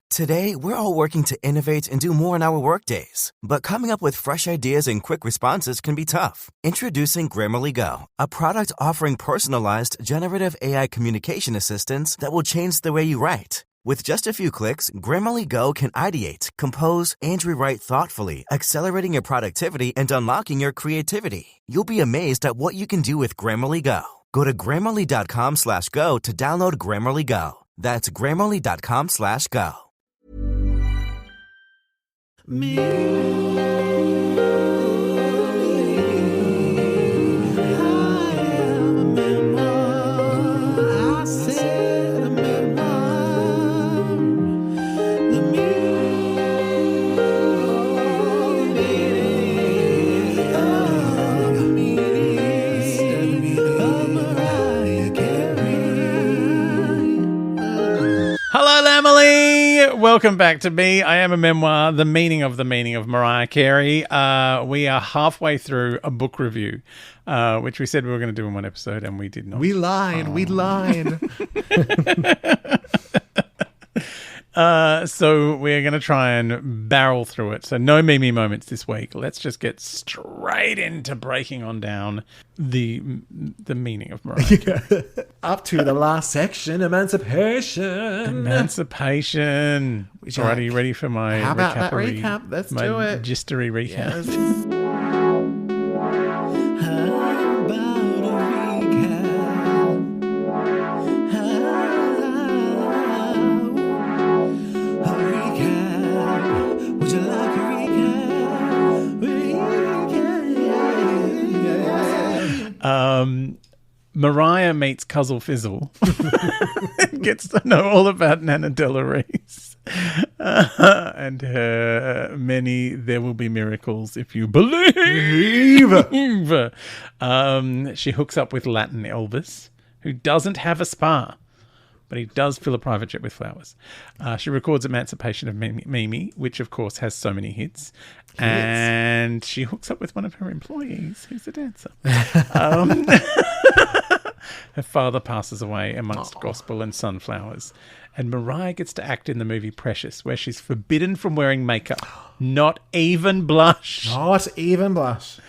Today, we're all working to innovate and do more in our workdays. But coming up with fresh ideas and quick responses can be tough. Introducing Grammarly Go, a product offering personalized generative AI communication assistance that will change the way you write. With just a few clicks, Grammarly Go can ideate, compose, and rewrite thoughtfully, accelerating your productivity and unlocking your creativity. You'll be amazed at what you can do with Grammarly Go. Go to Grammarly.com/go to download Grammarly Go. That's Grammarly.com/go. Welcome back to me. I am a memoir, The Meaning of Mariah Carey. We are halfway through a book review, which we said we were going to do in one episode, and we did not. We lied. So we're going to try and barrel through it. So no Mimi moments this week. Let's just get straight into breaking on down the meaning of Mariah Carey. Up to the last section, emancipation. All right, are you ready for my How about that recap? Let's do it. Gistery recap. Yes. Mariah meets Cuzzle Fizzle. Gets to know all about Nana Della Reese and her many "there will be miracles if you believe." She hooks up with Latin Elvis, who doesn't have a spa, but he does fill a private jet with flowers. She records Emancipation of Mimi, which of course has so many hits. And she hooks up with one of her employees, who's a dancer. Her father passes away amongst gospel and sunflowers. And Mariah gets to act in the movie Precious, where she's forbidden from wearing makeup. Not even blush. Not even blush.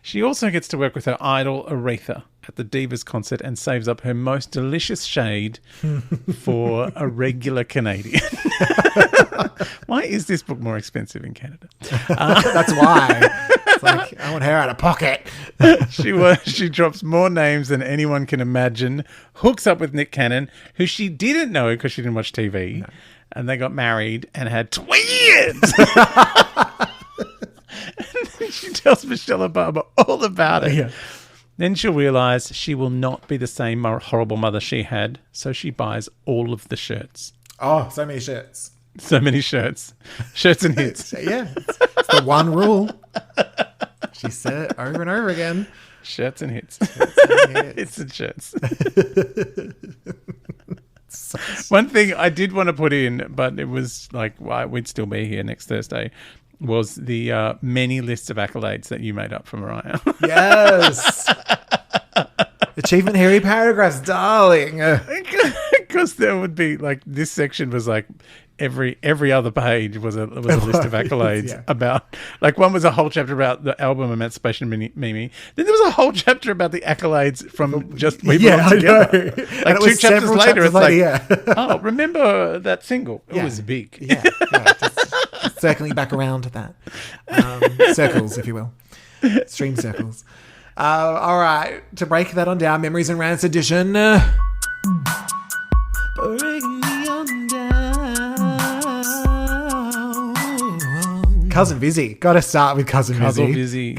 She also gets to work with her idol, Aretha, at the Divas concert and saves up her most delicious shade for a regular Canadian. Why is this book more expensive in Canada? That's why. It's like, I want her out of pocket. She drops more names than anyone can imagine, hooks up with Nick Cannon, who she didn't know because she didn't watch TV, and they got married and had twins. And then she tells Michelle Obama all about it. Yeah. Then she'll realise she will not be the same horrible mother she had, so she buys all of the shirts. Oh, so many shirts. So many shirts. Shirts and hits. Yeah, it's the one rule. She said it over and over again. Shirts and hits. Hits and shirts. One thing I did want to put in, but it was like, we'd still be here next Thursday, was the many lists of accolades that you made up for Mariah. Yes. Achievement hairy paragraphs, darling. Because there would be like, this section was like every other page was a list of accolades about, like, one was a whole chapter about the album Emancipation of Mimi. Then there was a whole chapter about the accolades from just We Belong Together. Like 2 chapters later, it's like, oh, remember that single? It was big. Just circling back around to that. Circles, if you will. Stream circles. All right, to break that on down, Memories and Rants edition. Cousin Vizzy. Got to start with Cousin Vizzy.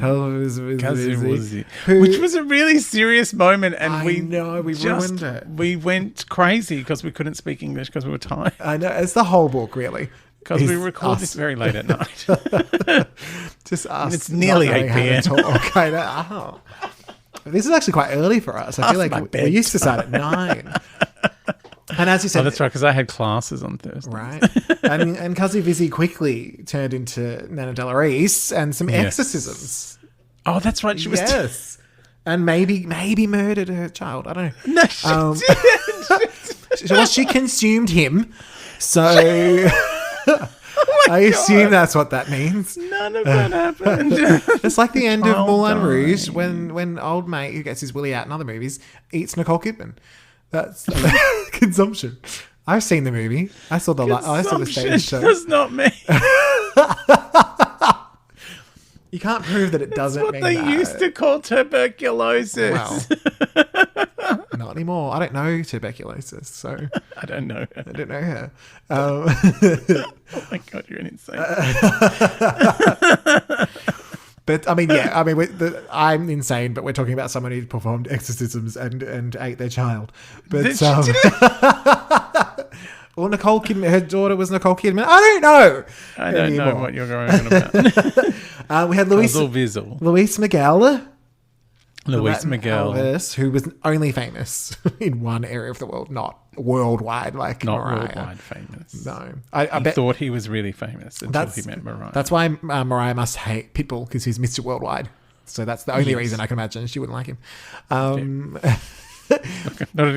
Which was a really serious moment, and we ruined it. We went crazy because we couldn't speak English because we were tired. I know, it's the whole book, really. Because we record this very late at night. Just us. And it's nearly 8 p.m. Okay, this is actually quite early for us. I feel like we used to start at 9. And as you said... Oh, that's right, because I had classes on Thursday. Right. and Cousin Vizzy quickly turned into Nana Della Reese and some exorcisms. Oh, that's right. She was... Yes. And maybe murdered her child. I don't know. No, she didn't. She consumed him. So... I assume that's what that means. None of that happened. It's like the end of Child Moulin dying. Rouge when old mate who gets his willy out in other movies eats Nicole Kidman. That's consumption. I've seen the movie. I saw the stage show. Does not mean You can't prove that it doesn't what mean they that. used to call tuberculosis. Well, not anymore. I don't know tuberculosis, so I don't know. I don't know her. Oh my God, you're an insane. But I'm insane. But we're talking about someone who performed exorcisms and ate their child. But well, Nicole Kidman, her daughter was Nicole Kidman. I don't know. I don't know what you're going on about. We had Luis Miguel. Luis Miguel. Elvis, who was only famous in one area of the world, not worldwide like Not Mariah. worldwide famous. No. I thought he was really famous until he met Mariah. That's why Mariah must hate Pitbull, because he's Mr. Worldwide. So that's the only reason I can imagine she wouldn't like him. Not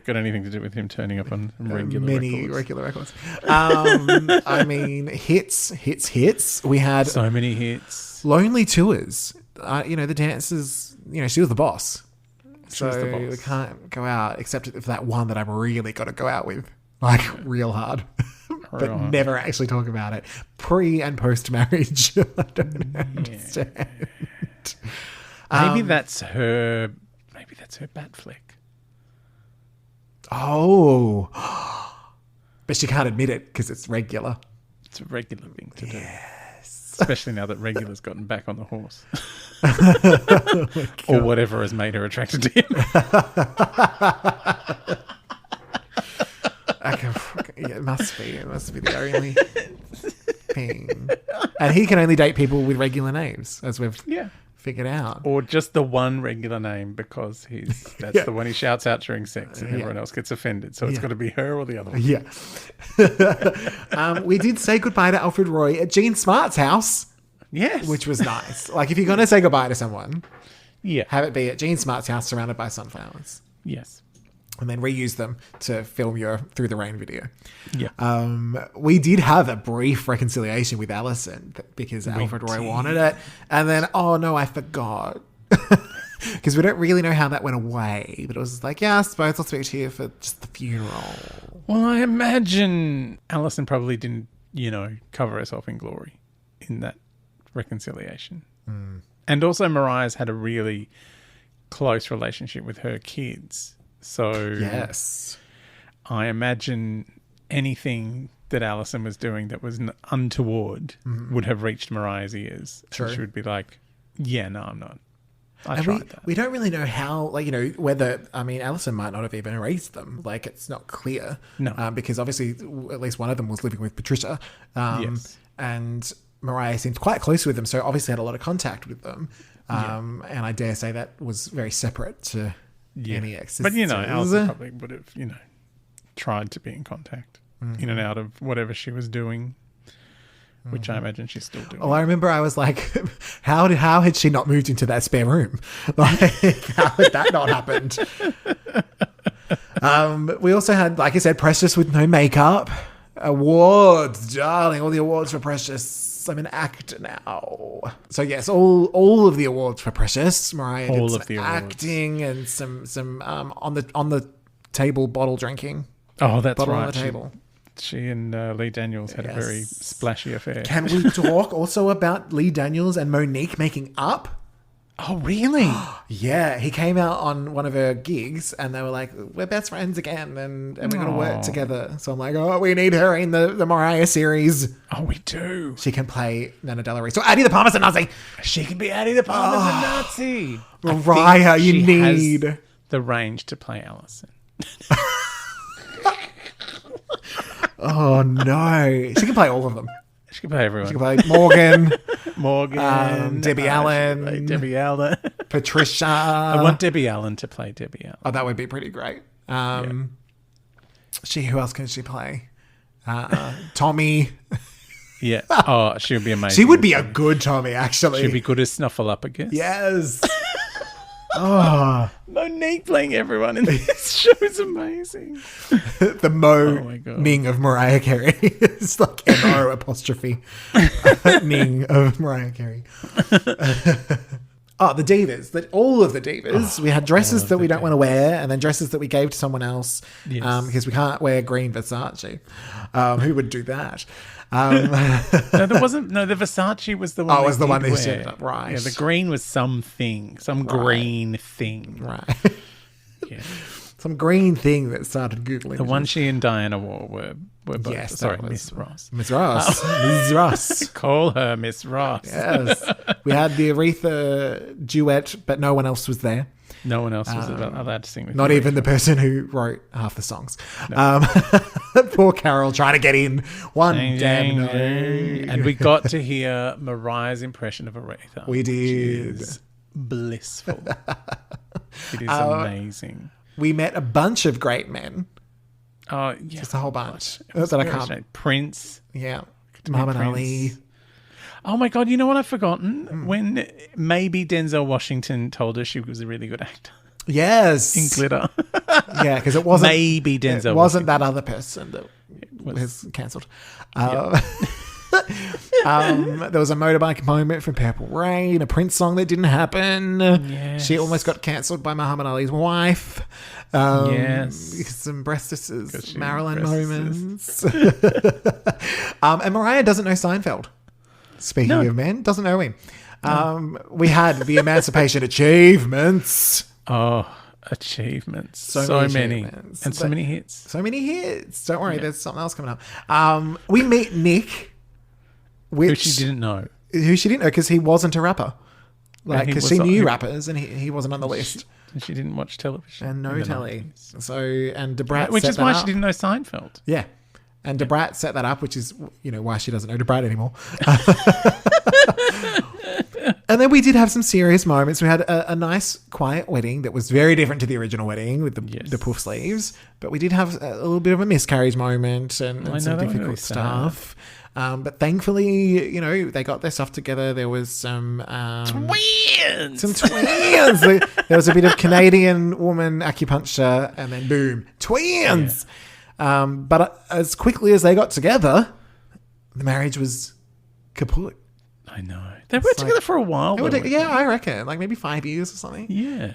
got anything to do with him turning up on regular records. I mean, hits. We had So many hits. Lonely Tours. The dancers, she was the boss. She was the boss. We can't go out except for that one that I've really got to go out with, like real hard, but never actually talk about it. Pre and post marriage, I don't understand. Maybe that's her bat flick. Oh, but she can't admit it because it's regular. It's a regular thing to do. Especially now that Regular's gotten back on the horse. Or whatever has made her attracted to him. It must be. It must be the only thing. And he can only date people with regular names, as we've figured out. Or just the one regular name because that's the one he shouts out during sex and everyone else gets offended. So it's got to be her or the other one. Yeah. We did say goodbye to Alfred Roy at Gene Smart's house. Yes. Which was nice. Like, if you're going to say goodbye to someone, have it be at Gene Smart's house surrounded by sunflowers. Yes. And then reuse them to film your Through the Rain video. Yeah. We did have a brief reconciliation with Alison because Alfred Roy wanted it. And then, oh no, I forgot. Because we don't really know how that went away. But it was like, I suppose I'll speak to you for just the funeral. Well, I imagine Alison probably didn't, cover herself in glory in that reconciliation. And also Mariah's had a really close relationship with her kids. So yes, I imagine anything that Alison was doing that was untoward would have reached Mariah's ears. True. And she would be like, no, I'm not. I tried that. We don't really know how, whether, Alison might not have even erased them. Like, it's not clear. No. Because obviously at least one of them was living with Patricia. Yes. And Mariah seemed quite close with them, so obviously had a lot of contact with them. And I dare say that was very separate to any existence. But, Alison probably would have, tried to be in contact in and out of whatever she was doing, which I imagine she's still doing. Well, I remember I was like, how had she not moved into that spare room? Like, how had that not happened? We also had, like I said, Precious with no makeup. Awards, darling, all the awards for Precious. I'm an actor now. So yes, all of the awards for Precious. Mariah did some acting and some on the table bottle drinking. Oh, that's bottle right. On the table. She and Lee Daniels had a very splashy affair. Can we talk also about Lee Daniels and Monique making up? Oh, really? Yeah, he came out on one of her gigs and they were like, we're best friends again and we're going to work together. So I'm like, we need her in the Mariah series. Oh, we do. She can play Nana Del Rey. So Addie the Parmesan Nazi. She can be Addie the Parmesan Nazi. Mariah, you need has the range to play Alison. Oh, no. She can play all of them. She can play everyone. She can play Morgan. Debbie Allen. Debbie Allen. Patricia. I want Debbie Allen to play Debbie Allen. Oh, that would be pretty great. Who else can she play? Tommy. Yeah. Oh, she would be amazing. She would be a good Tommy, actually. She'd be good as Snuffleupagus. Yes. Oh, Monique playing everyone in this show is amazing. the Meaning of Mariah Carey. It's like M-O apostrophe. Meaning of Mariah Carey. The divas. All of the divas. We had dresses that we don't want to wear, and then dresses that we gave to someone else because we can't wear green Versace. Who would do that? No, there wasn't. No, the Versace was the one. Oh, it was the one they wear. set up, right? Yeah, the green was some green thing, right? Yeah, some green thing that started googling. The one she and Diana wore were both. Yes, sorry, Miss Ross. Miss Ross. Miss Ross. Call her Miss Ross. Yes, we had the Aretha duet, but no one else was there. No one else was allowed to sing with Not Aretha. even the person who wrote half the songs. No. Poor Carol trying to get in. Damn no. And we got to hear Mariah's impression of Aretha. We did. Which is blissful. It is amazing. We met a bunch of great men. Oh, yeah. Just a whole bunch. That I can't. Prince. Yeah. Muhammad Ali. Oh my God, you know what I've forgotten? When maybe Denzel Washington told her she was a really good actor. Yes. In Glitter. Yeah, because it wasn't... Maybe Denzel It wasn't that other person that was cancelled. There was a motorbike moment from Purple Rain, a Prince song that didn't happen. Yes. She almost got cancelled by Muhammad Ali's wife. Some breastesses, Marilyn moments. And Mariah doesn't know Seinfeld. Speaking of men, doesn't know him. We had the Emancipation Achievements. Oh, achievements. So many. Achievements. And so many hits. So many hits. Don't worry, there's something else coming up. We meet Nick. Who she didn't know. Who she didn't know because he wasn't a rapper. Like, because she knew rappers and he wasn't on the list. She didn't watch television. And no telly. So, and Debrat Which is why she didn't know Seinfeld. Yeah. And Debrat set that up, which is, why she doesn't know Debrat anymore. And then we did have some serious moments. We had a nice, quiet wedding that was very different to the original wedding with the puff sleeves. But we did have a little bit of a miscarriage moment and some difficult stuff. But thankfully, they got their stuff together. There was some... twins! Some twins! There was a bit of Canadian woman acupuncture and then boom, twins! Yeah. But as quickly as they got together, the marriage was kaput. I know. They were together for a while. I reckon. Like maybe 5 years or something. Yeah.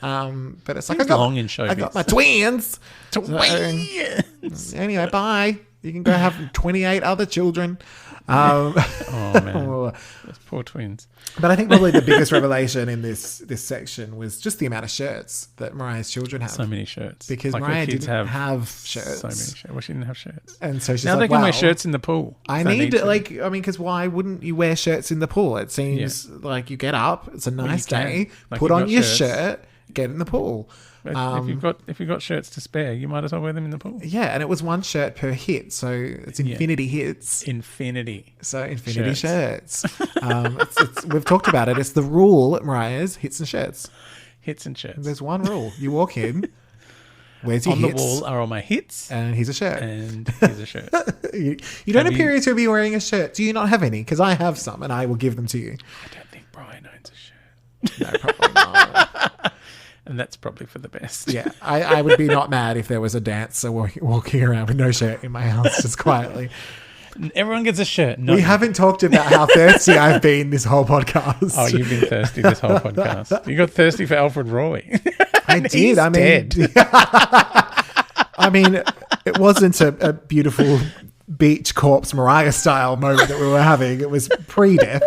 But it's like, long in showbiz. I got my twins. Twins! Anyway, bye. You can go have 28 other children. Oh, man. Those poor twins. But I think probably the biggest revelation in this section was just the amount of shirts that Mariah's children have. So many shirts. Because Mariah didn't have shirts. So many shirts. Well, she didn't have shirts. And so she's now they can wear shirts in the pool. Because why wouldn't you wear shirts in the pool? It seems like you get up, it's a nice day, put on your shirt, get in the pool. If you've got shirts to spare, you might as well wear them in the pool. Yeah, and it was one shirt per hit, so it's infinity hits. Infinity. So infinity shirts. We've talked about it. It's the rule at Mariah's, hits and shirts. Hits and shirts. There's one rule. You walk in, where's your hits? On the wall are all my hits. And here's a shirt. And here's a shirt. You don't appear to be wearing a shirt. Do you not have any? Because I have some and I will give them to you. I don't think Brian owns a shirt. No, probably not. And that's probably for the best. Yeah, I would be not mad if there was a dancer walking around with no shirt in my house just quietly. Everyone gets a shirt. We haven't talked about how thirsty I've been this whole podcast. Oh, you've been thirsty this whole podcast. You got thirsty for Alfred Roy. I did. He's dead. I mean, it wasn't a beautiful beach corpse Mariah style moment that we were having. It was pre-death.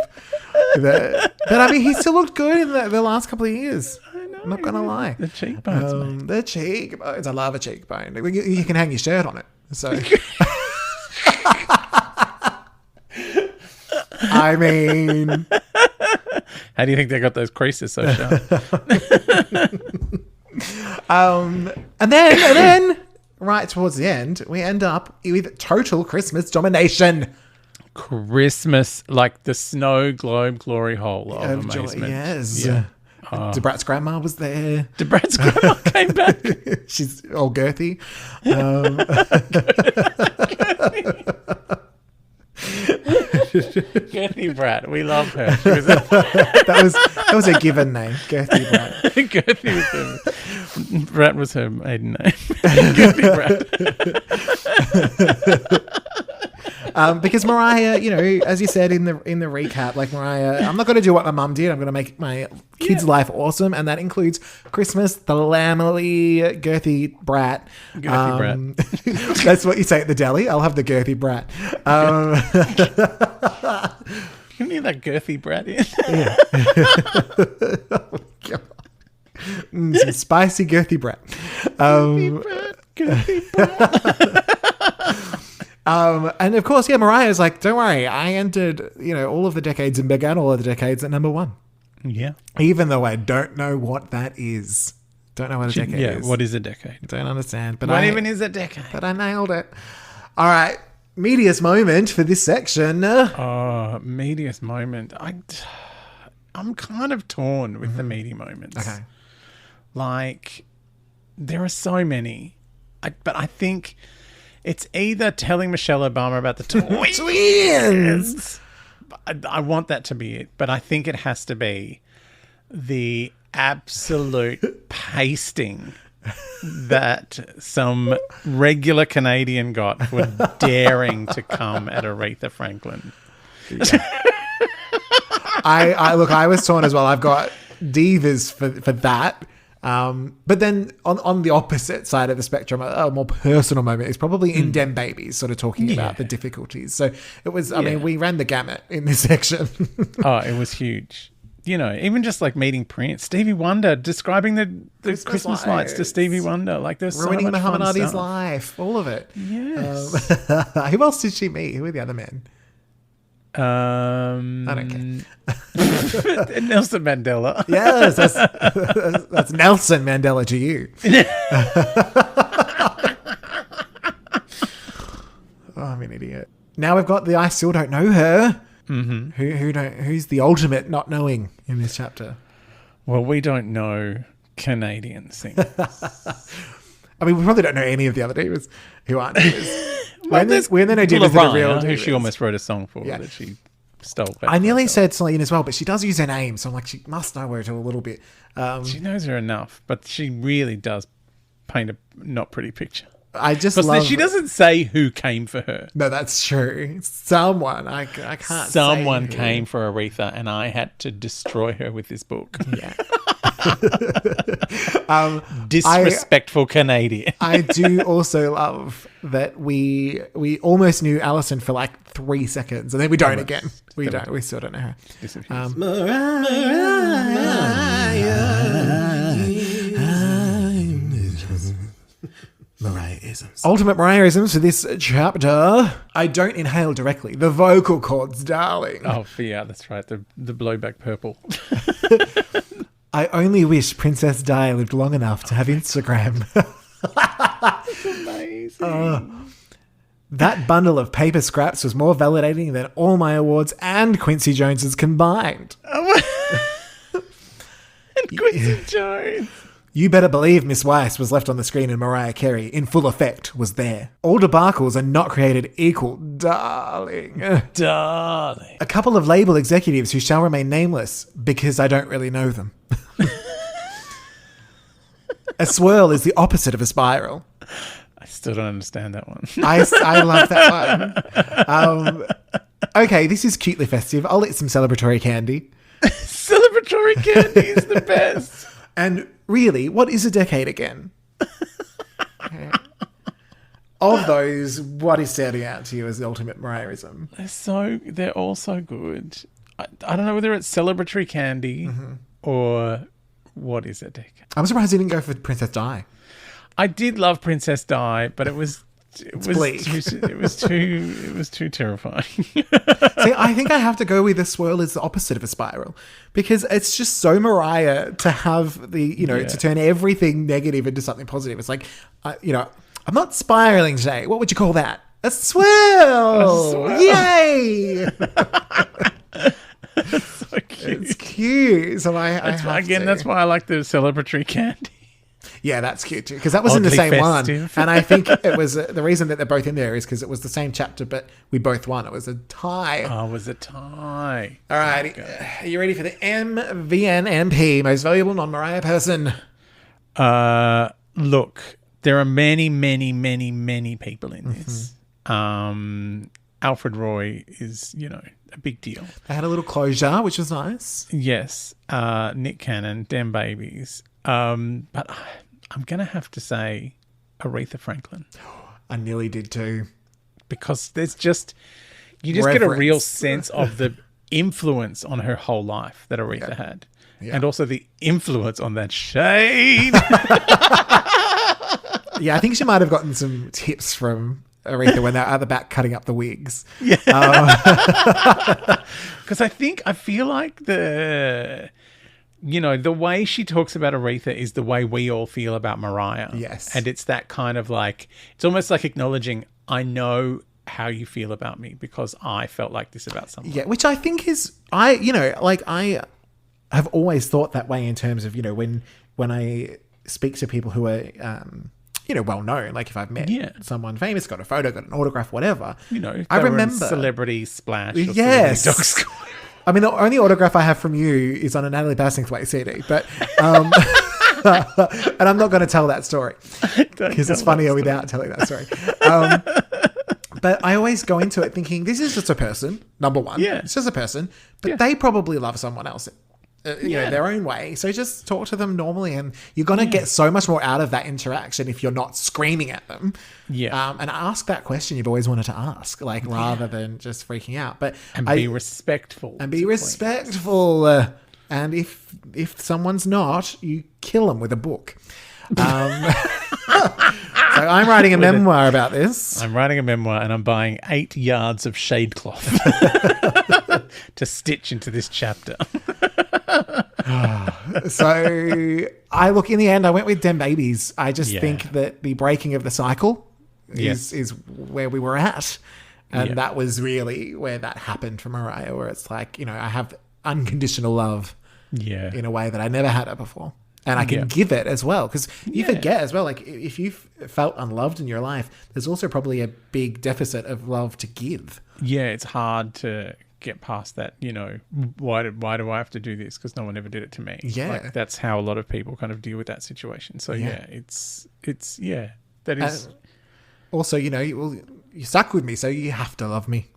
But I mean, he still looked good in the last couple of years. I'm not going to lie. The cheekbones, The cheekbones. I love a cheekbone. You can hang your shirt on it. So, I mean... How do you think they got those creases so sharp? And then, right towards the end, we end up with total Christmas domination. Christmas, like the snow globe glory hole of amazement. Yes. Yeah. Debrat's grandma was there. Debrat's grandma came back. She's all girthy. Girthy Brat. We love her. She was that was a given name, Girthy Brat. Girthy was her, Brat was her maiden name. Girthy Brat. Because Mariah, as you said in the recap, like Mariah, I'm not going to do what my mum did. I'm going to make my kids' life awesome, and that includes Christmas, the Lamely, Girthy Brat. Girthy Brat. That's what you say at the deli. I'll have the Girthy Brat. You need that Girthy Brat in. Yeah. Oh, God. Some spicy Girthy Brat. Girthy Brat. And of course, Mariah's like, don't worry, I entered, all of the decades and began all of the decades at number 1. Yeah. Even though I don't know what that is. Don't know what a decade is. Yeah, what is a decade? Don't understand. But what even is a decade? But I nailed it. All right. Meatiest moment for this section. Meatiest moment. I'm kind of torn with the meaty moments. Okay. Like, there are so many. But I think it's either telling Michelle Obama about the twins. I want that to be it. But I think it has to be the absolute pasting that some regular Canadian got for daring to come at Aretha Franklin. I was torn as well. I've got divas for that. But then on the opposite side of the spectrum, a more personal moment is probably in Dem Babies, sort of talking about the difficulties. So it was, I mean, we ran the gamut in this section. Oh, it was huge. Even just like meeting Prince, Stevie Wonder, describing the Christmas lights to Stevie Wonder. Like there's ruining so much Muhammad fun Ali's stuff. life. All of it. Yes. Who else did she meet? Who were the other men? I don't care. Nelson Mandela. Yes, that's Nelson Mandela to you. Oh, I'm an idiot. Now we've got the I still don't know her. Mm-hmm. Who's the ultimate not knowing in this chapter? Well, we don't know Canadian singers. I mean, we probably don't know any of the other divas who aren't divas. When they know divas that are real divas. Who she almost wrote a song for that she stole. I nearly said Celine as well, but she does use her name, so I'm like, she must know her to a little bit. She knows her enough, but she really does paint a not pretty picture. I just love... She doesn't say who came for her. No, that's true. Someone. I can't Someone say came for Aretha, and I had to destroy her with this book. Yeah. Disrespectful Canadian. I do also love that we almost knew Alison for like 3 seconds, and then we don't again. We don't. We still don't know her. Mariahisms. Ultimate Mariahisms for this chapter. I don't inhale directly. The vocal cords, darling. Oh, yeah, that's right. The blowback purple. I only wish Princess Di lived long enough to have Instagram. That's amazing. That bundle of paper scraps was more validating than all my awards and Quincy Jones's combined. And Quincy Jones. You better believe Miss Weiss was left on the screen and Mariah Carey, in full effect, was there. All debacles are not created equal, darling. Darling. A couple of label executives who shall remain nameless because I don't really know them. A swirl is the opposite of a spiral. I still don't understand that one. I love that one. Okay, this is cutely festive. I'll eat some celebratory candy. Celebratory candy is the best. And really, what is a decade again? Okay. Of those, what is standing out to you as the ultimate Mariahism? They're all so good. I don't know whether it's celebratory candy or what is a decade. I'm surprised you didn't go for Princess Di. I did love Princess Di, but it was bleak. It was too terrifying. See, I think I have to go with a swirl is the opposite of a spiral, because it's just so Mariah to have to turn everything negative into something positive. It's like, I'm not spiraling today. What would you call that? A swirl. Yay! It's so cute. It's cute. So that's why I like the celebratory candy. Yeah, that's cute too. Because that was in the Oddly same festive. one. And I think it was the reason that they're both in there is because it was the same chapter, but we both won. It was a tie. Oh, it was a tie. All right. Are you ready for the MVNMP, most valuable non-Mariah person? Look, there are many, many, many, many people in this. Alfred Roy is, a big deal. They had a little closure, which was nice. Yes. Nick Cannon, Dem Babies. But I'm going to have to say Aretha Franklin. I nearly did too. Because there's you just get a real sense of the influence on her whole life that Aretha had. Yeah. And also the influence on that shade. Yeah, I think she might have gotten some tips from Aretha when they're at the back cutting up the wigs. Yeah. Because I feel like the way she talks about Aretha is the way we all feel about Mariah. Yes. And it's that kind of it's almost like acknowledging, I know how you feel about me because I felt like this about someone. Yeah, which I think is, I have always thought that way in terms of, when I speak to people who are, well known, like if I've met someone famous, got a photo, got an autograph, whatever. I remember Celebrity Splash. Or yes. Celebrity Dog I mean, the only autograph I have from you is on a Natalie Bassingthwaight CD, but and I'm not going to tell that story because it's funnier without telling that story. But I always go into it thinking, this is just a person, number one. Yeah. It's just a person, but they probably love someone else, their own way. So just talk to them normally, and you're going to get so much more out of that interaction if you're not screaming at them. Yeah. And ask that question you've always wanted to ask, rather than just freaking out. Be respectful. And be respectful. And if someone's not, you kill them with a book. So I'm writing a memoir about this. I'm writing a memoir and I'm buying 8 yards of shade cloth to stitch into this chapter. So in the end, I went with Dem Babies. I just think that the breaking of the cycle is where we were at. And that was really where that happened for Mariah, where it's like, I have unconditional love in a way that I never had it before. And I can give it as well, because you forget as well, if you've felt unloved in your life, there's also probably a big deficit of love to give. Yeah, it's hard to get past that, why do I have to do this? Because no one ever did it to me. Yeah. That's how a lot of people kind of deal with that situation. So it's that is... also, you stuck with me, so you have to love me.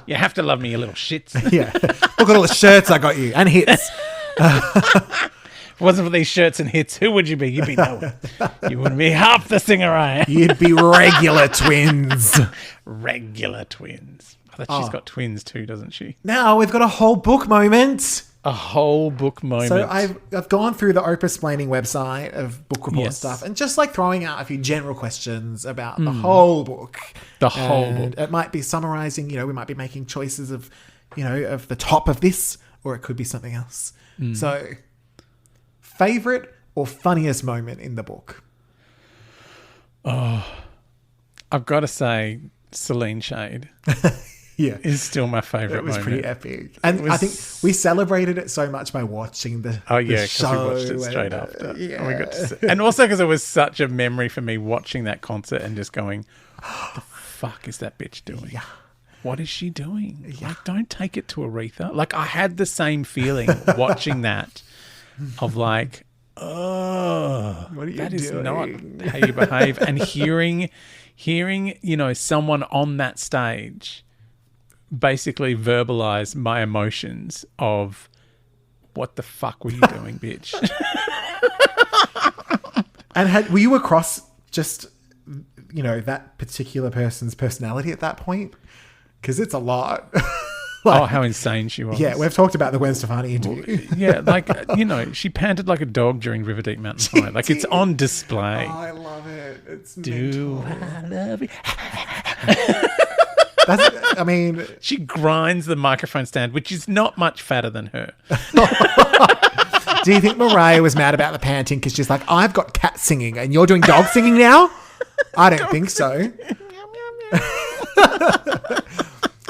You have to love me, you little shits. Yeah. Look at all the shirts I got you, and hits. If it wasn't for these shirts and hits, who would you be? You'd be no one. You wouldn't be half the singer I am. You'd be regular twins. Regular twins. I thought she's got twins too, doesn't she? Now we've got a whole book moment. A whole book moment. So I've gone through the Oprahsplaining website of book report stuff, and just throwing out a few general questions about the whole book. The whole book. It might be summarizing, we might be making choices of, of the top of this, or it could be something else. So, favorite or funniest moment in the book? Oh, I've got to say Celine Shade. Is still my favourite moment. It was pretty epic. And I think we celebrated it so much by watching the show. Because we watched it straight after. Yeah. And we got to see, and also because it was such a memory for me watching that concert and just going, the fuck is that bitch doing? Yeah. What is she doing? Yeah. Don't take it to Aretha. I had the same feeling watching that of what are you that doing? Is not how you behave. And hearing, someone on that stage basically verbalize my emotions of what the fuck were you doing, bitch? And were you across just, that particular person's personality at that point? Because it's a lot. How insane she was. Yeah, we've talked about the Gwen Stefani interview. She panted like a dog during River Deep Mountain High. It's on display. Oh, I love it. It's mental. I love you? She grinds the microphone stand, which is not much fatter than her. Do you think Mariah was mad about the panting because she's like, I've got cat singing and you're doing dog singing now? I don't think so.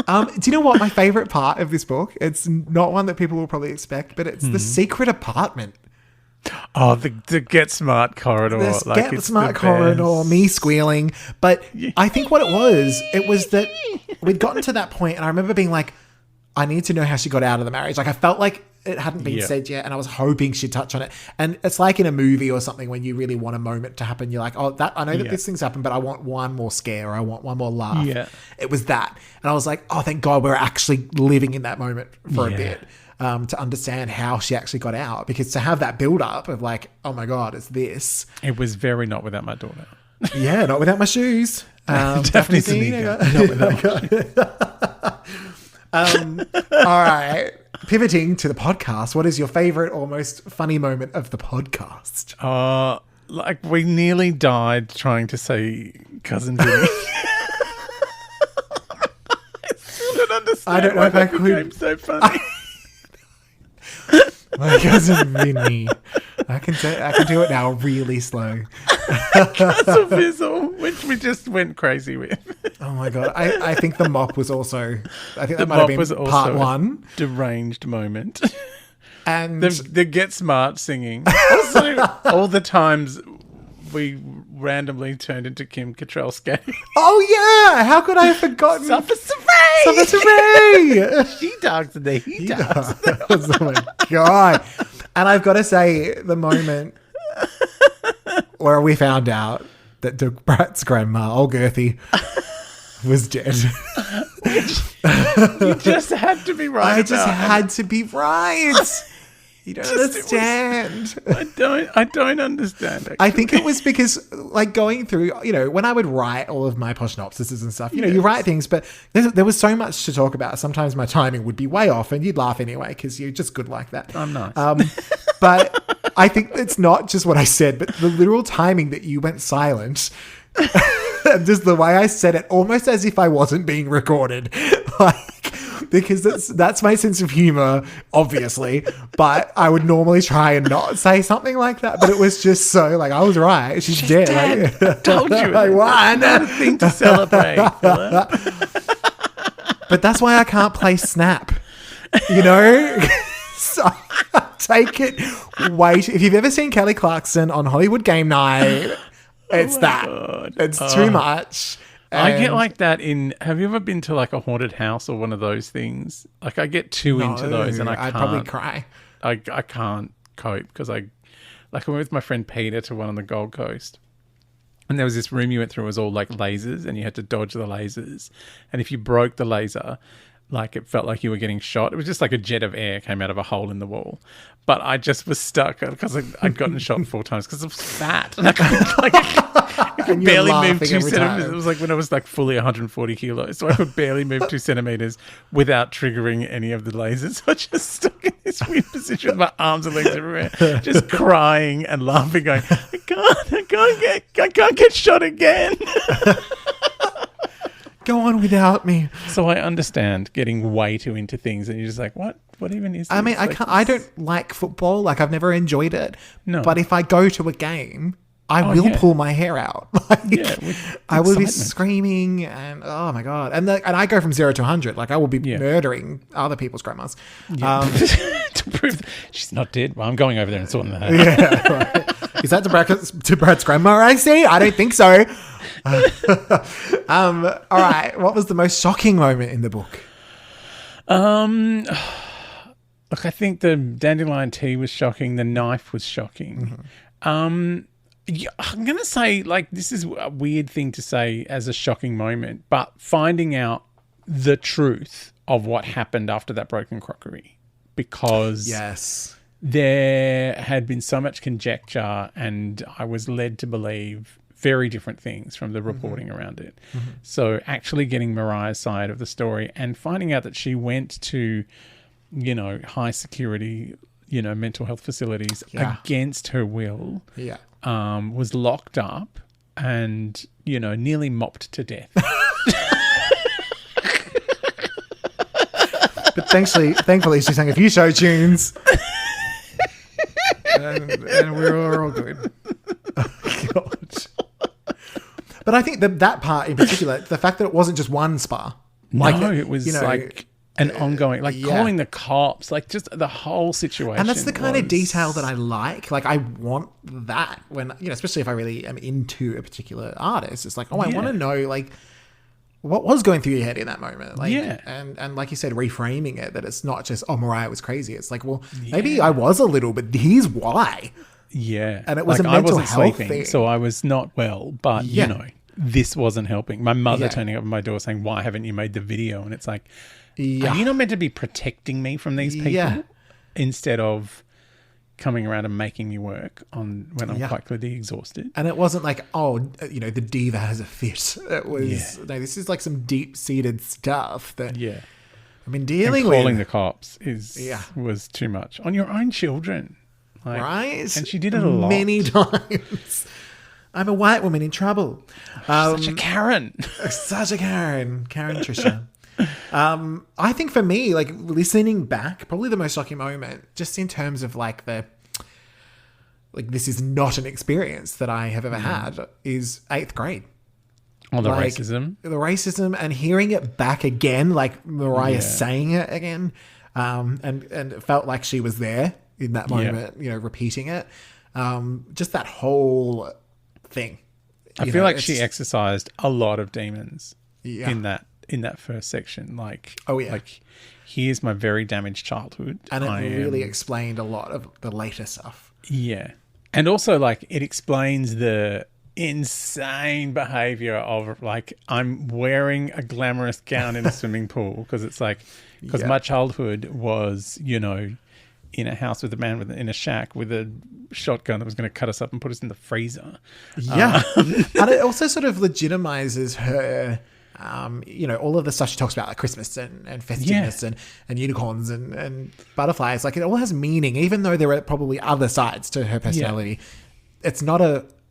Do you know what my favorite part of this book? It's not one that people will probably expect, but it's the secret apartment. Oh, the Get Smart corridor. This like, Get it's Smart the corridor, best. me squealing. But I think what it was that we'd gotten to that point, and I remember being like, I need to know how she got out of the marriage. Like, I felt like it hadn't been said yet, and I was hoping she'd touch on it. And it's like in a movie or something when you really want a moment to happen. You're like, oh, I know that this thing's happened, but I want one more scare, or I want one more laugh. Yeah. It was that. And I was like, oh, thank God we're actually living in that moment for a bit. To understand how she actually got out, because to have that build up of like, oh my God, it's this. It was very Not Without My Daughter. Yeah, Not Without My Shoes. Daphne Zuniga. Not Without My Shoes. All right. Pivoting to the podcast, what is your favorite or most funny moment of the podcast? Like, we nearly died trying to say Cousin Vinny. I still don't understand. I don't know why if I that became could. so funny. My cousin Vinny. I can do it now really slow. Cousin Fizzle, which we just went crazy with. Oh my God. I think the mop was also, I think The that might have mop was been also part a one. deranged moment. And The Get Smart singing. Also, all the times we randomly turned into Kim Cattrall skating. oh yeah, how could I have forgotten? Suffer Saray! Suffer Saray! She dogs and the he dogs. Oh my God. And I've got to say, the moment where we found out that Doug Brat's grandma, old Gerthy, was dead. You just had to be right. I just had to be right. You don't understand. I don't understand. Actually. I think it was because, like, going through, when I would write all of my posh synopsises and stuff, you write things, but there was so much to talk about. Sometimes my timing would be way off, and you'd laugh anyway because you're just good like that. I'm nice. But I think it's not just what I said, but the literal timing that you went silent. And just the way I said it, almost as if I wasn't being recorded. Because that's my sense of humor, obviously. But I would normally try and not say something like that. But it was just so, like, I was right. She's dead. I told you. I won. Not a thing to celebrate. But that's why I can't play Snap. So take it. Wait. If you've ever seen Kelly Clarkson on Hollywood Game Night, it's that. God. It's too much. I get like that have you ever been to like a haunted house or one of those things? Like, I get too into those, and I'd probably cry. I can't cope because I went with my friend Peter to one on the Gold Coast, and there was this room you went through. It was all like lasers, and you had to dodge the lasers, and if you broke the laser, like, it felt like you were getting shot. It was just like a jet of air came out of a hole in the wall. But I just was stuck because I'd gotten shot 4 times because I was fat. And I could barely move 2 centimeters. It was like when I was like fully 140 kilos. So I could barely move 2 centimeters without triggering any of the lasers. So I just stuck in this weird position with my arms and legs everywhere, just crying and laughing, going, I can't get shot again. Go on without me. So I understand getting way too into things, and you're just like, what even is this? I mean, I don't like football. Like, I've never enjoyed it. No. But if I go to a game, I will pull my hair out. I will be screaming, and oh my God. And I go from 0 to 100. Like, I will be murdering other people's grandmas. Yeah. To prove that she's not dead. Well, I'm going over there and sorting that out. Yeah. Right. Is that to Brad's grandma I see? I don't think so. All right. What was the most shocking moment in the book? Look, I think the dandelion tea was shocking. The knife was shocking. I'm going to say, like, this is a weird thing to say as a shocking moment, but finding out the truth of what happened after that broken crockery, because there had been so much conjecture, and I was led to believe very different things from the reporting around it. So actually getting Mariah's side of the story and finding out that she went to, high security, mental health facilities against her will, was locked up and, nearly mopped to death. But thankfully she sang a few show tunes. and we're all good. Oh, God. But I think that part in particular, the fact that it wasn't just one spa. No, it was like and ongoing, like calling the cops, like just the whole situation. And that's the kind of detail that I like. Like, I want that when, especially if I really am into a particular artist. It's like, I want to know, like, what was going through your head in that moment? Like, and like you said, reframing it, that it's not just, Mariah was crazy. It's like, well, maybe I was a little, but here's why. Yeah. And it was a mental health sleeping, thing. so I was not well, but, this wasn't helping. My mother turning up at my door saying, why haven't you made the video? And it's like, are you not meant to be protecting me from these people instead of coming around and making me work on when I'm quite clearly exhausted? And it wasn't like, the diva has a fit. It was, no, this is like some deep-seated stuff that I've been dealing with. Calling the cops was too much. On your own children. Like, right? And she did it a lot. Many times. I'm a white woman in trouble. Such a Karen. Such a Karen. Karen Trisha. I think for me, like, listening back, probably the most shocking moment, just in terms of like this is not an experience that I have ever had, is 8th grade. Oh, the racism. The racism, and hearing it back again, like Mariah saying it again, and it felt like she was there in that moment, repeating it. Just that whole thing. I feel like she exercised a lot of demons in that first section. Like, like, here's my very damaged childhood. And it really explained a lot of the later stuff. Yeah. And also, like, it explains the insane behavior of, like, I'm wearing a glamorous gown in a swimming pool because it's like, because my childhood was, in a house with a man in a shack with a shotgun that was going to cut us up and put us in the freezer. Yeah. And it also sort of legitimizes her, all of the stuff she talks about, like Christmas and festiveness and unicorns and butterflies. Like, it all has meaning, even though there are probably other sides to her personality. It's not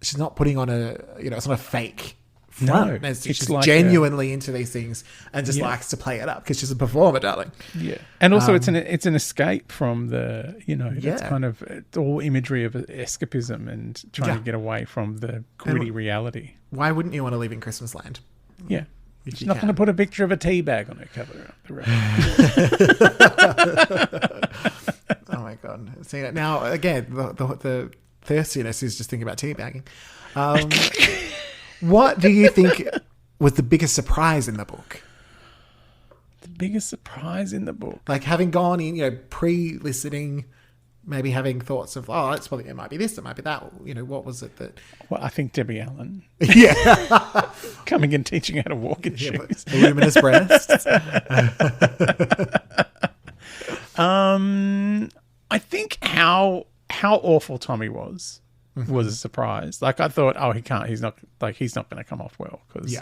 she's not putting on it's not a fake front. No, she's like genuinely into these things and just likes to play it up because she's a performer, darling. Yeah. And also it's an escape from the, it's kind of, it's all imagery of escapism and trying to get away from the gritty reality. Why wouldn't you want to live in Christmas land? Yeah. She's not going to put a picture of a tea bag on her cover. Oh my God. See, now, again, the thirstiness is just thinking about tea bagging. What do you think was the biggest surprise in the book? The biggest surprise in the book? Like, having gone in, pre-listening, maybe having thoughts of, it might be this, it might be that. What was it that... Well, I think Debbie Allen. Yeah. Coming and teaching how to walk in shoes. Luminous breasts. I think how awful Tommy was a surprise. Like, I thought, he's not going to come off well because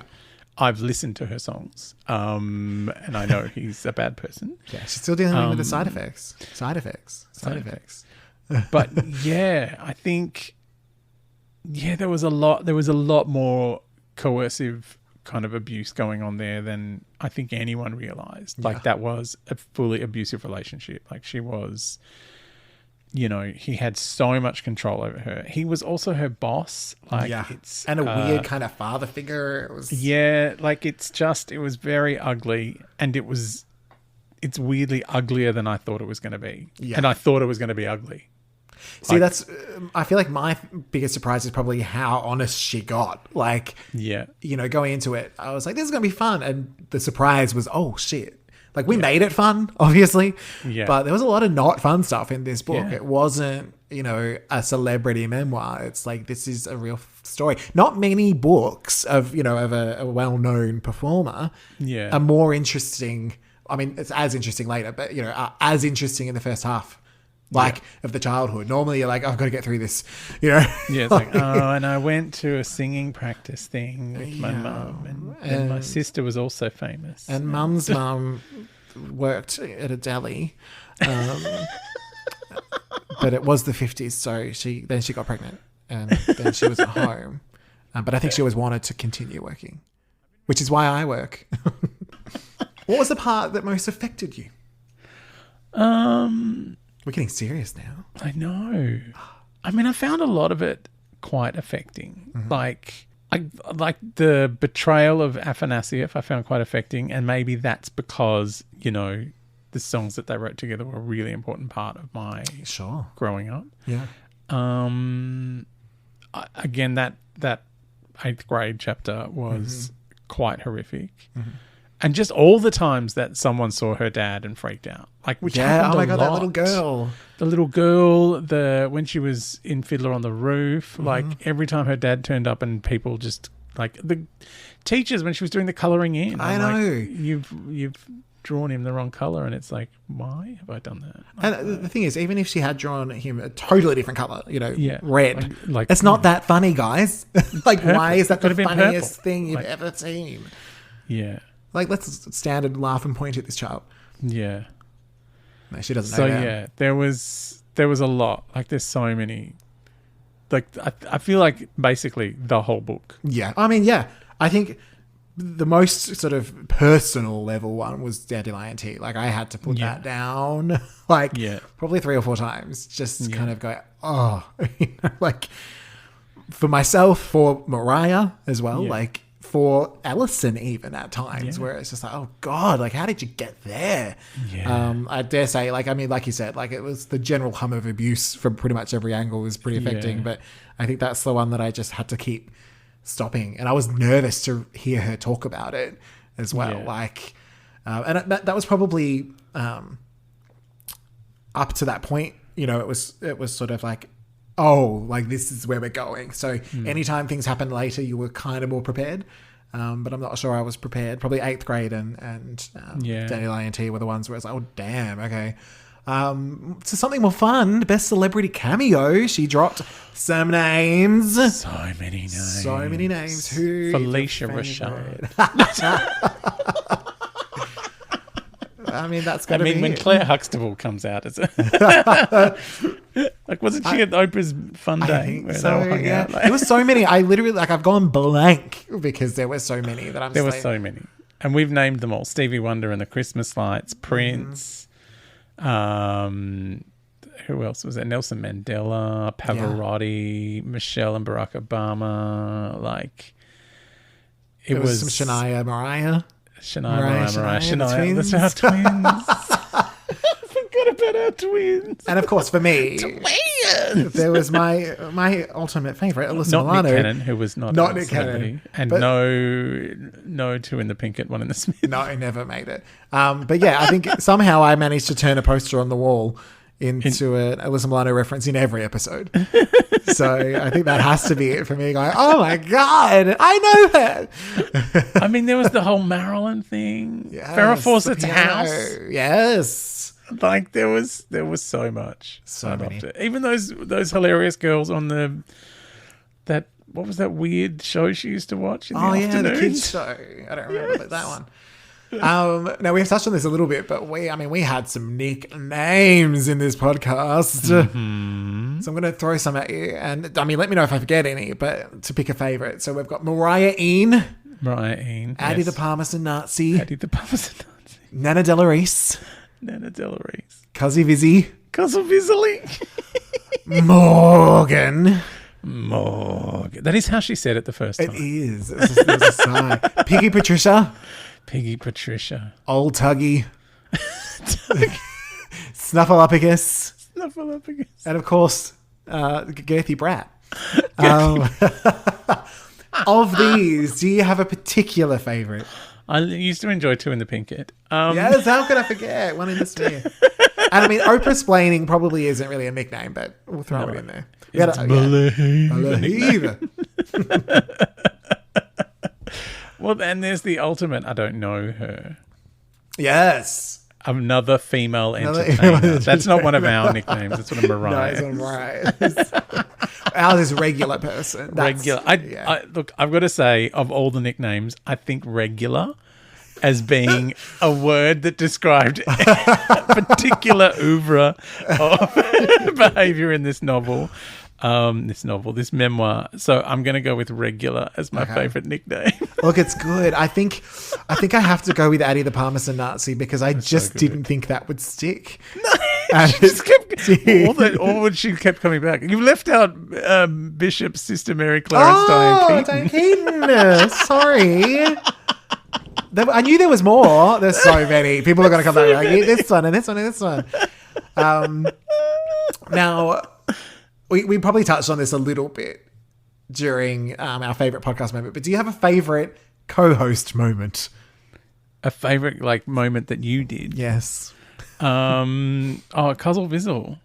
I've listened to her songs, and I know he's a bad person. Yeah, she's still dealing with the side effects. But I think there was a lot more coercive kind of abuse going on there than I think anyone realized. Like, that was a fully abusive relationship. Like, she was, he had so much control over her. He was also her boss. Like, and a weird kind of father figure. It was it was very ugly, and it's weirdly uglier than I thought it was going to be. Yeah. And I thought it was going to be ugly. See, I feel like my biggest surprise is probably how honest she got. Like, going into it, I was like, this is going to be fun. And the surprise was, oh shit. Like, we made it fun, obviously. Yeah. But there was a lot of not fun stuff in this book. Yeah. It wasn't, a celebrity memoir. It's like, this is a real story. Not many books of a well-known performer are more interesting. I mean, it's as interesting later, but, are as interesting in the first half. Of the childhood. Normally you're like, I've got to get through this, Yeah, it's like, and I went to a singing practice thing with my mum, and my sister was also famous. And mum's mum worked at a deli, but it was the 50s, so she got pregnant, and then she was at home. But I think she always wanted to continue working, which is why I work. What was the part that most affected you? We're getting serious now. I know. I mean, I found a lot of it quite affecting. Mm-hmm. Like, I like the betrayal of Afanasieff. I found quite affecting, and maybe that's because the songs that they wrote together were a really important part of my growing up. Yeah. Again, that 8th grade chapter was quite horrific. Mm-hmm. And just all the times that someone saw her dad and freaked out. Which happened oh my a God, lot. that little girl. The little girl, when she was in Fiddler on the Roof, every time her dad turned up and people just, the teachers, when she was doing the colouring in. I know. You've drawn him the wrong colour, and it's like, why have I done that? And the thing is, even if she had drawn him a totally different colour, red, like it's not that funny, guys. Why is that the funniest purple. thing you've ever seen? Yeah. Let's stand and laugh and point at this child. Yeah. No, she doesn't know So, that. yeah, there was a lot. There's so many. I feel like basically the whole book. Yeah. I mean, yeah. I think the most sort of personal level one was Dandelion Tea. I had to put that down, probably 3 or 4 times. Just kind of go, for myself, for Mariah as well, for Alison even at times, where it's just oh God, how did you get there? Yeah. I dare say, like you said, it was the general hum of abuse from pretty much every angle was pretty affecting, but I think that's the one that I just had to keep stopping, and I was nervous to hear her talk about it as well. And that was probably up to that point, it was sort of this is where we're going. So anytime things happen later, you were kind of more prepared. But I'm not sure I was prepared. Probably 8th grade and Dandelion Tea were the ones where it's oh damn, okay. So something more fun. Best celebrity cameo. She dropped some names. So many names. Who? Felicia Rashad. I mean, that's got to be. When Claire Huxtable comes out, it's wasn't she at Oprah's Fun Day? I think where so. they all hung out? There was so many. I literally I've gone blank because there were so many that I'm. There were so many, and we've named them all: Stevie Wonder and the Christmas Lights, Prince. Who else was there? Nelson Mandela, Pavarotti, Michelle and Barack Obama. It was some Shania, Mariah. Shania, that's our twins. I forgot about our twins. And of course, for me, there was my ultimate favourite, Alyssa Milano. Nick Cannon, who was not Nick Cannon, and no 2 in the Pink at 1 in the Smith. No, he never made it. But yeah, I think somehow I managed to turn a poster on the wall into an Alyssa Milano reference in every episode. So I think that has to be it for me going, oh my God, I know that. I mean, there was the whole Marilyn thing. Yes, Farrah Fawcett's house. Yes. There was so much. So many. Loved it. Even those hilarious girls on what was that weird show she used to watch in the afternoons? The kids show. I don't remember that one. Now we've touched on this a little bit, but we had some nicknames in this podcast. Mm-hmm. So I'm going to throw some at you, and let me know if I forget any, but to pick a favourite. So we've got Mariah Ean, Addie the Parmesan Nazi, Nana Della Reese, Cuzzy Vizzy, Morgan. That is how she said it the first time. It is. There's a sigh. Piggy Patricia. Old Old Tuggy. Snuffleupagus. And of course, Girthy Brat. Of these, do you have a particular favourite? I used to enjoy 2 in the Pinkett. Yes, how could I forget? 1 in the Smith. And Oprahsplaining probably isn't really a nickname, but we'll throw it in there. Believe. Well, and there's the ultimate, I don't know her. Yes. Another female entertainer. That's not one of our nicknames. That's one of Mariah's. No, it's Mariah's. Ours is regular person. Regular. Look, I've got to say, of all the nicknames, I think regular as being a word that described a particular oeuvre of behaviour in this novel. This memoir. So I'm going to go with regular as my favourite nickname. Look, it's good. I think I have to go with Addie the Parmesan Nazi because I just didn't think that would stick. And She just kept she kept coming back. You left out Bishop's sister Mary Clarence Diane Keaton. Sorry. I knew there was more. There's so many. People are going to come back and like, this one and this one and this one. Now, we probably touched on this a little bit during our favourite podcast moment, but do you have a favourite co-host moment? A favourite like moment that you did? Yes. Cuzzle Vizzle.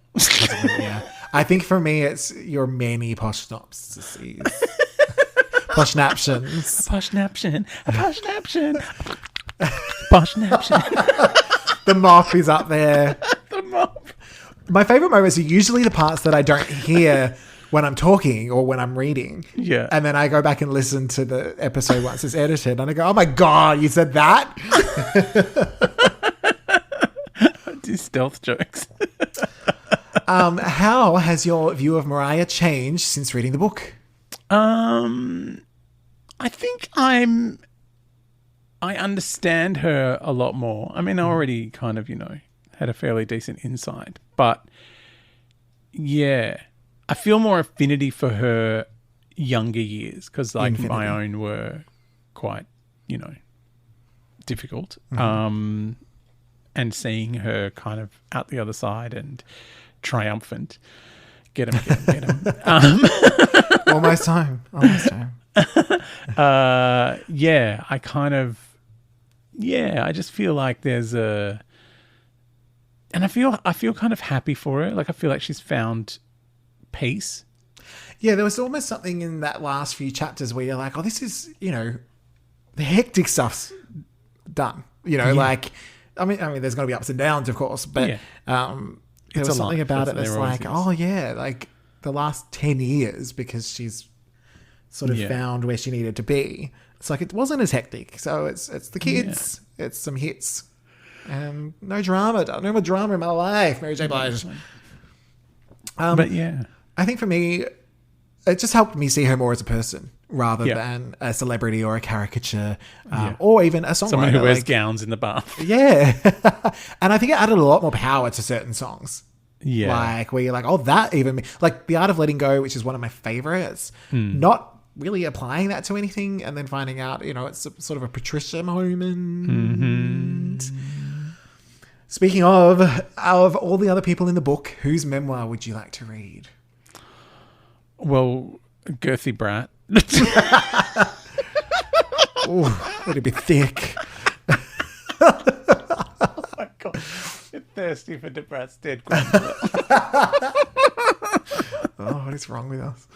Yeah. I think for me, it's your many posh synopsises. Posh naptions. A posh naption. A posh naption. Posh naption. The mop is up there. The mop. My favourite moments are usually the parts that I don't hear when I'm talking or when I'm reading. Yeah. And then I go back and listen to the episode once it's edited and I go, oh my God, you said that? Do stealth jokes. How has your view of Mariah changed since reading the book? I think I understand her a lot more. I mean, I already kind of, had a fairly decent insight, but yeah, I feel more affinity for her younger years because like my own were quite, difficult. Mm-hmm. And seeing her kind of out the other side and triumphant. Get him. Almost time. I just feel like there's and I feel kind of happy for her. Like I feel like she's found peace. Yeah, there was almost something in that last few chapters where you're like, oh, this is, the hectic stuff's done. Like, I mean, there's going to be ups and downs, of course, but there was something about it that's like, oh yeah, like the last 10 years because she's sort of found where she needed to be. It's like it wasn't as hectic. So it's the kids, it's some hits, and no drama. No more drama in my life, Mary J. Blige. But yeah, I think for me, it just helped me see her more as a person rather than a celebrity or a caricature or even a songwriter. Someone who wears gowns in the bath. Yeah. And I think it added a lot more power to certain songs. Yeah. Like where you're like, oh, that even... Like The Art of Letting Go, which is one of my favorites, not really applying that to anything and then finding out, it's sort of a Patricia moment. Mm-hmm. Speaking of all the other people in the book, whose memoir would you like to read? Well, Girthy Brat. Ooh, it'd be thick. Oh my God. You're thirsty for Brat's dead grandmother. Oh, what is wrong with us?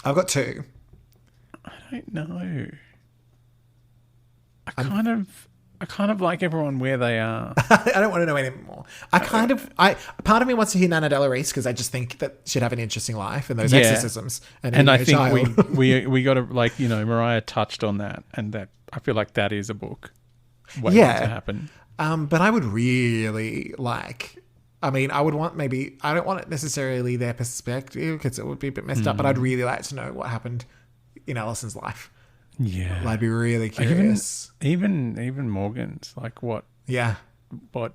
I've got two. I don't know. I kind of like everyone where they are. I don't want to know anymore. Part of me wants to hear Nana Del Reese because I just think that she'd have an interesting life and those exorcisms. And I think we got to Mariah touched on that, and that I feel like that is a book waiting to happen. But I would really like. I mean, I would want I don't want it necessarily their perspective because it would be a bit messed up. But I'd really like to know what happened in Alison's life. Yeah, I'd be really curious. Even Morgan's, like what? Yeah, what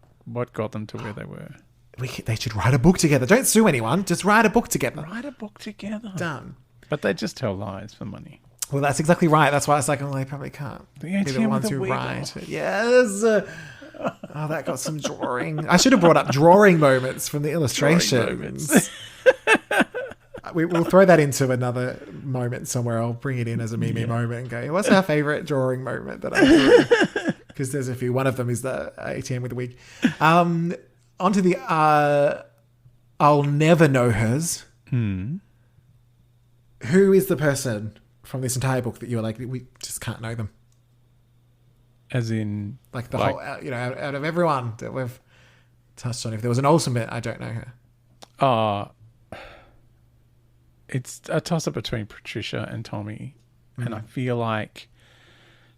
got them to where they were? They should write a book together. Don't sue anyone. Just write a book together. Done. But they just tell lies for money. Well, that's exactly right. That's why it's like, they probably can't be the ones who write it. Yes. Oh, that got some drawing. I should have brought up drawing moments from the illustrations. We'll throw that into another moment somewhere. I'll bring it in as a Mimi moment and go, what's our favourite drawing moment that I drew? Because there's a few. One of them is the ATM with the wig. Onto the I'll never know hers. Who is the person from this entire book that you were like, we just can't know them? As in... Like the whole, out of everyone that we've touched on. If there was an ultimate, I don't know her. It's a toss-up between Patricia and Tommy. And I feel like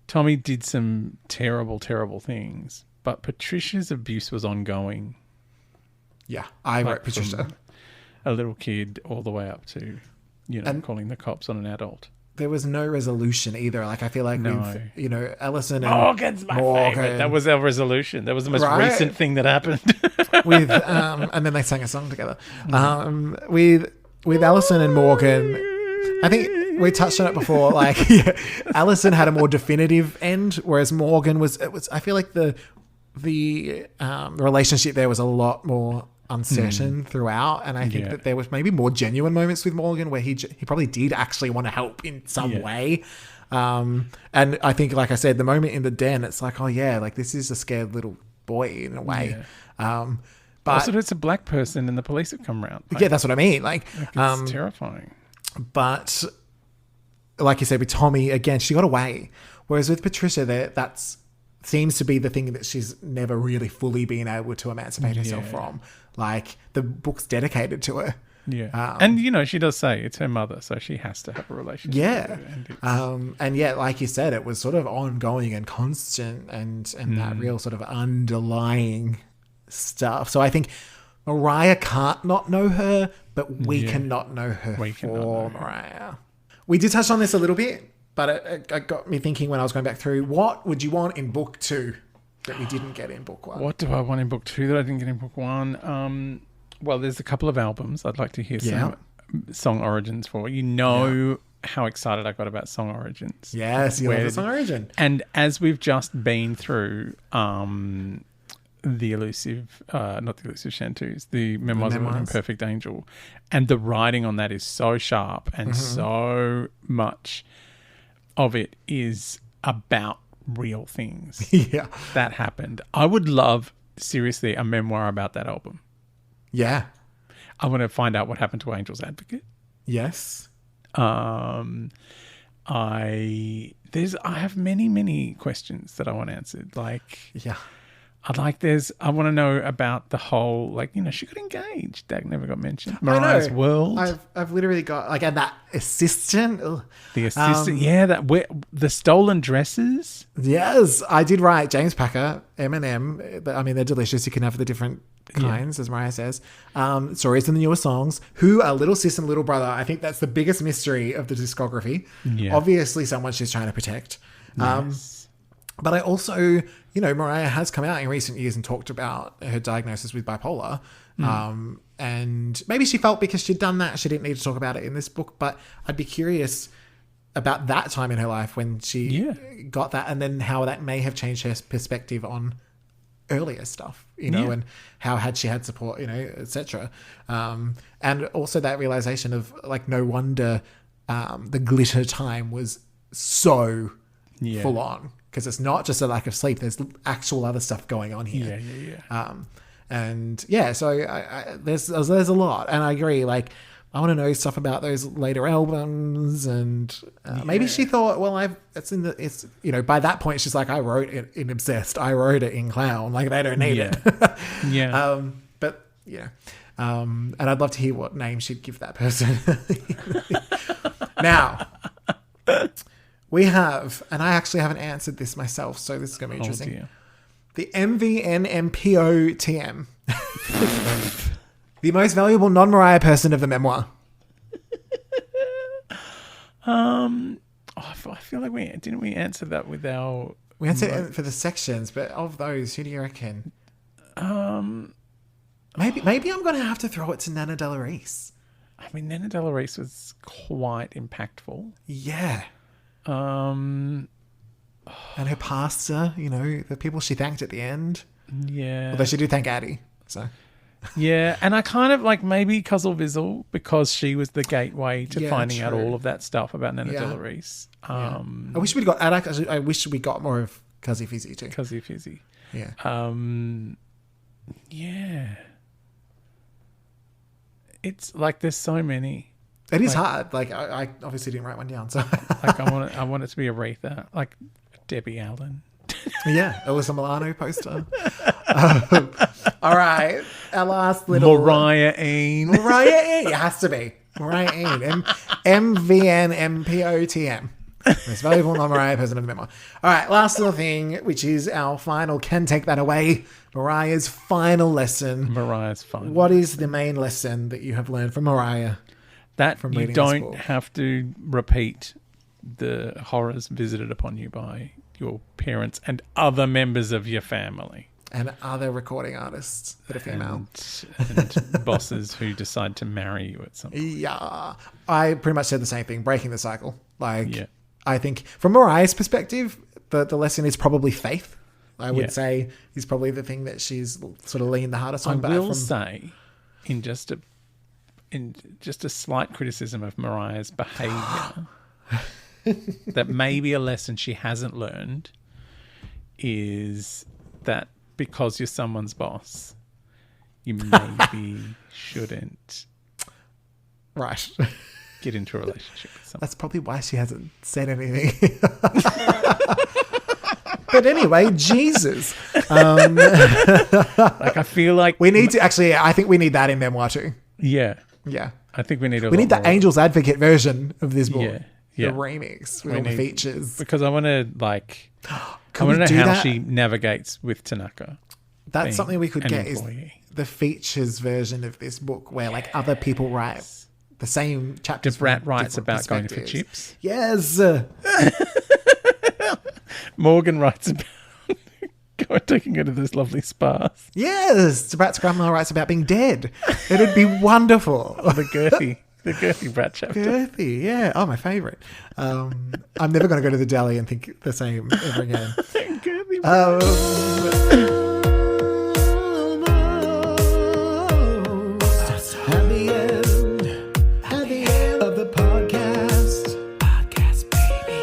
Tommy did some terrible, terrible things. But Patricia's abuse was ongoing. Yeah, I wrote Patricia. A little kid all the way up to, calling the cops on an adult. there was no resolution either. Like I feel like with, you know, Ellison and Morgan's my favorite. That was our resolution. That was the most recent thing that happened. With and then they sang a song together. With Ellison and Morgan, I think we touched on it before. Like Ellison had a more definitive end, whereas Morgan was. I feel like the relationship there was a lot more uncertain throughout, and I think that there was maybe more genuine moments with Morgan where he probably did actually want to help in some way. And I think, like I said, the moment in the den, it's like, oh yeah, like this is a scared little boy in a way. But also, it's a black person, and the police have come around. Like, yeah, that's what I mean. Like it's terrifying. But like you said, with Tommy, again, she got away. Whereas with Patricia, that's seems to be the thing that she's never really fully been able to emancipate herself from. Like the book's dedicated to her. Yeah. And you know, she does say it's her mother, so she has to have a relationship. Yeah. With her, and yet, like you said, it was sort of ongoing and constant and that real sort of underlying stuff. So I think Mariah can't not know her, but we cannot know her for Mariah. We did touch on this a little bit, but it got me thinking when I was going back through, what would you want in book 2 that we didn't get in book 1? What do I want in book 2 that I didn't get in book 1? Well, there's a couple of albums I'd like to hear some song origins for. You know how excited I got about song origins. Yes, you love the song origin. And as we've just been through the elusive, not the elusive Chanteuse, the Memoirs of an Imperfect Angel, and the writing on that is so sharp and so much of it is about real things that happened. I would love, seriously, a memoir about that album. Yeah. I want to find out what happened to Angel's Advocate. Yes. I have many questions that I want answered. Like, I want to know about the whole, like, you know, she got engaged. That never got mentioned. Mariah's World. I've literally got, like, and that assistant. The assistant, the stolen dresses. Yes, I did write James Packer, M&M. I mean, they're delicious. You can have the different kinds, as Mariah says. Stories in the newer songs. Who are Little Sis and Little Brother? I think that's the biggest mystery of the discography. Yeah. Obviously, someone she's trying to protect. Yes. But I also, you know, Mariah has come out in recent years and talked about her diagnosis with bipolar. And maybe she felt because she'd done that, she didn't need to talk about it in this book. But I'd be curious about that time in her life when she got that, and then how that may have changed her perspective on earlier stuff, you know, and how had she had support, you know, etc. And also that realization of, like, no wonder the glitter time was so full on, because it's not just a lack of sleep, there's actual other stuff going on here. So there's a lot, and I agree, like, I want to know stuff about those later albums, and maybe she thought, well, it's you know, by that point she's like, I wrote it in Obsessed, I wrote it in Clown, like, they don't need it. But yeah, and I'd love to hear what name she'd give that person. Now, we have, and I actually haven't answered this myself, so this is going to be interesting. Dear. The MVNMPOTM. The most valuable non-Mariah person of the memoir. I feel like we answer that with our... We answered it for the sections, but of those, who do you reckon? Maybe I'm going to have to throw it to Nana Del Reese. I mean, Nana Del Reese was quite impactful. Yeah. And her pastor, you know, the people she thanked at the end. Yeah. Although she did thank Addie, so... Yeah, and I kind of like maybe Cuzzle Vizzle, because she was the gateway to finding out all of that stuff about Nana Del Reese. I wish we'd got... I wish we got more of Cuzzy Fizzy too. Cuzzy Fizzy. Yeah. Yeah. It's like there's so many. It is hard. Like I obviously didn't write one down, so like I want it to be Aretha, like Debbie Allen. Yeah, Alyssa Milano poster. All right, our last little Mariah Ain. It has to be Mariah Ain. MVNMPOTM. Most valuable non-Mariah person of the memoir. All right, last little thing, which is our final. Can take that away. Mariah's final lesson. What is the main lesson that you have learned from Mariah? That you don't have to repeat the horrors visited upon you by your parents and other members of your family. And other recording artists that are female. And bosses who decide to marry you at some point. Yeah. I pretty much said the same thing, breaking the cycle. Like, Yeah. I think from Mariah's perspective, the lesson is probably faith. I would say is probably the thing that she's sort of leaned the hardest on. I will say, in just a slight criticism of Mariah's behaviour, that maybe a lesson she hasn't learned is that because you're someone's boss, you maybe shouldn't get into a relationship with someone. That's probably why she hasn't said anything. But anyway, Jesus. Like, I feel like we need to actually, I think we need that in Memoir too. Yeah. Yeah. I think we need We need the Angel's Advocate version of this book. Yeah. The remix with all the features. Because I want to, like, Can I want we to do know how that? she navigates with Tanaka. That's something we could an get employee. is the features version of this book where like other people write the same chapters. Brat from writes different about going for perspectives. chips. Yes. Morgan writes about taking her to those lovely spas. Yes. Brat's grandma writes about being dead. It'd be wonderful. The girthy Brat chapter. Girthy, yeah. Oh, my favourite. I'm never going to go to the deli and think the same ever again. Girthy Brat. At the end of the podcast. Podcast, baby.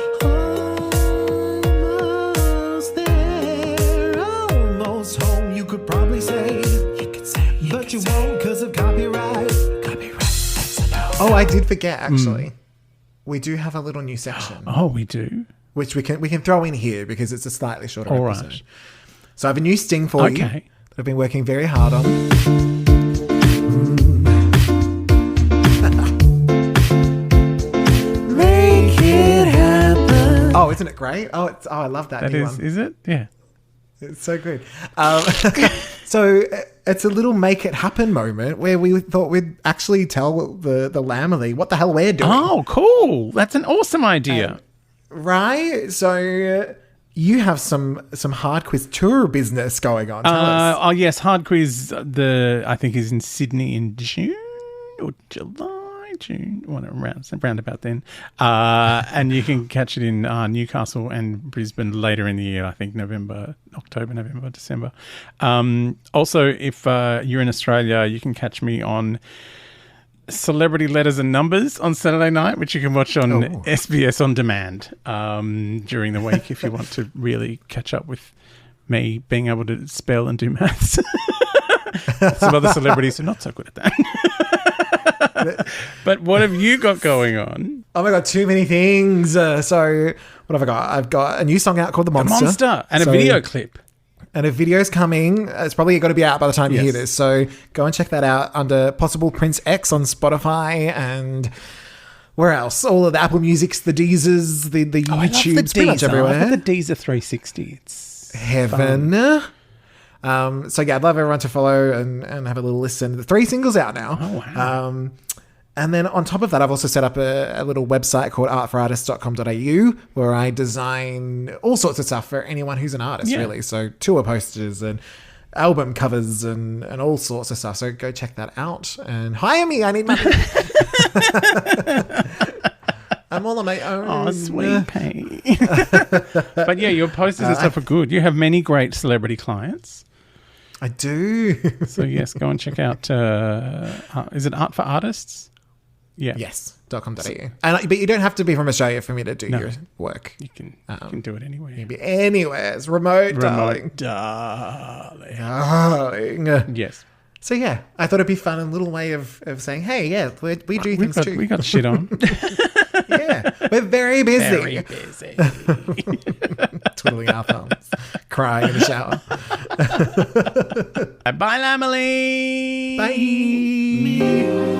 Almost there. Almost home, you could probably say. You could say. But you won't because of copyright. Copyright. That's a no. Oh, I did forget, actually. We do have a little new section. Oh, we do? Which we can throw in here because it's a slightly shorter All episode. right. So I have a new sting for you that I've been working very hard on. Make it happen. Oh, isn't it great? Oh, I love that new one. Is it? Yeah. It's so good. So it's a little make it happen moment where we thought we'd actually tell the Lamely what the hell we're doing. Oh, cool. That's an awesome idea. Right? So you have some hard quiz tour business going on. Tell us. Oh, yes. Hard quiz, I think, is in Sydney in June or July. June, round about then. And you can catch it in Newcastle and Brisbane later in the year, I think October, November, December. Also, if you're in Australia, you can catch me on Celebrity Letters and Numbers on Saturday night, which you can watch on SBS On Demand during the week if you want to really catch up with me being able to spell and do maths. Some other celebrities are not so good at that. But what have you got going on? Oh my God, too many things. So what have I got? I've got a new song out called The Monster. The Monster and a video clip. And a video's coming. It's probably got to be out by the time you hear this. So go and check that out under Possible Prince X on Spotify and where else? All of the Apple Musics, the Deezers, the YouTubes, pretty much everywhere. I love the Deezer 360. It's heaven. So yeah, I'd love everyone to follow and have a little listen. The 3 singles out now. Oh, wow. And then on top of that, I've also set up a little website called artforartists.com.au where I design all sorts of stuff for anyone who's an artist, really. So tour posters and album covers and all sorts of stuff. So go check that out and hire me. I need money. I'm all on my own. Oh, sweet pay. But yeah, your posters and stuff are good. You have many great celebrity clients. I do. So yes, go and check out, is it Art for Artists? Yeah. Yes, .com.au. But you don't have to be from Australia for me to do your work. You can do it anywhere. You can be anywhere. It's remote, darling. Yes. So yeah, I thought it'd be fun, a little way of saying, hey, yeah, we do things too. We got shit on. Yeah, we're very busy. Very busy. Twiddling our thumbs, crying in the shower. Bye, Lamely. Bye.